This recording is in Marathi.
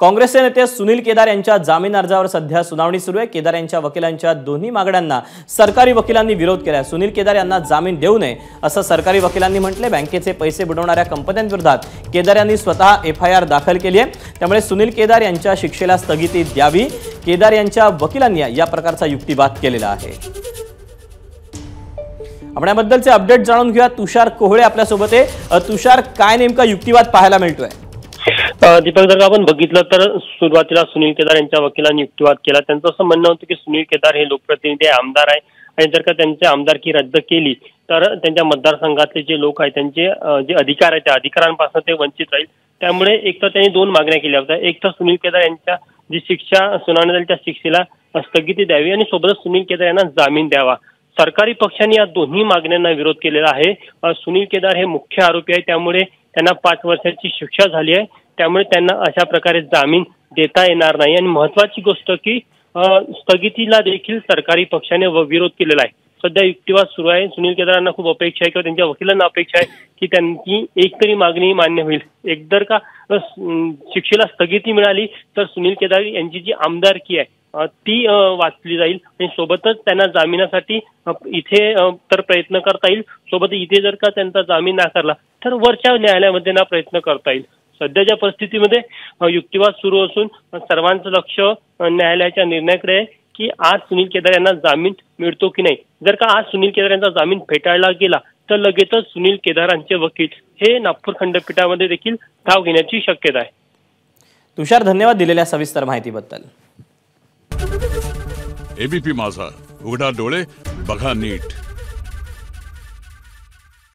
काँग्रेसचे नेते सुनील केदार यांच्या जामीन अर्जावर सध्या सुनावणी सुरू आहे। केदार यांच्या वकिलांच्या दोन्ही मागण्यांना सरकारी वकिलांनी विरोध केला आहे। सुनील केदार यांना जामीन देऊ नये असं सरकारी वकिलांनी म्हटले। बँकेचे पैसे बुडवणाऱ्या कंपन्यांविरोधात केदार यांनी स्वतः एफआयआर दाखल केली आहे। त्यामुळे सुनील केदार यांच्या शिक्षेला स्थगिती द्यावी, केदार यांच्या वकिलांनी या प्रकारचा युक्तिवाद केलेला आहे। आपण याबद्दलचे अपडेट जाणून घेऊया। तुषार कोहळे आपल्या सोबत आहे। तुषार, काय नेमका युक्तिवाद पाहायला मिळतोय? दीपक, जर आपण बघितलं तर सुरुवातीला सुनील केदार यांच्या वकिलांनी युक्तिवाद केला। त्यांचं असं म्हणणं होतं की सुनील केदार हे लोकप्रतिनिधी आमदार आहे आणि जर का त्यांची आमदारकी रद्द केली तर त्यांच्या मतदारसंघातले जे लोक आहेत त्यांचे जे अधिकार आहेत त्या अधिकारांपासून ते वंचित राहील। त्यामुळे एक तर त्यांनी दोन मागण्या केल्या होत्या। एक तर सुनील केदार यांच्या जी शिक्षा सुनावण्यात आली त्या शिक्षेला स्थगिती द्यावी आणि सोबतच सुनील केदार यांना जामीन द्यावा। सरकारी पक्षांनी या दोन्ही मागण्यांना विरोध केलेला आहे। सुनील केदार हे मुख्य आरोपी आहे, त्यामुळे त्यांना 5 वर्षाची शिक्षा झाली आहे। त्यामुळे त्यांना अशा प्रकारे जामीन देता येणार नाही आणि महत्वाची गोष्ट की स्थगितीला देखील सरकारी पक्षाने विरोध केलेला आहे। सध्या युक्तिवाद सुरू आहे। सुनील केदारांना खूप अपेक्षा आहे किंवा त्यांच्या वकिलांना अपेक्षा आहे की त्यांची एक तरी मागणी मान्य होईल। एक जर का शिक्षेला स्थगिती मिळाली तर सुनील केदार यांची जी आमदारकी आहे ती वाचली जाईल आणि सोबतच त्यांना जामिनासाठी इथे तर प्रयत्न करता येईल। सोबत इथे जर का त्यांचा जामीन नाकारला तर वरच्या न्यायालयामध्ये ना प्रयत्न करता येईल। सध्याच्या परिस्थितीमध्ये युक्तिवाद सुरू असून सर्वांचं लक्ष न्यायालयाच्या निर्णयाकडे आहे की आज सुनील केदार यांना जामीन मिळतो की नाही। जर का आज सुनील केदार यांचा जामीन फेटाळला गेला तर लगेचच सुनील केदारांचे वकील हे नागपूर खंडपीठामध्ये देखील धाव घेण्याची शक्यता आहे। तुषार, धन्यवाद दिलेल्या सविस्तर माहितीबद्दल। एबीपी माझा, उघडा डोळे बघा नीट।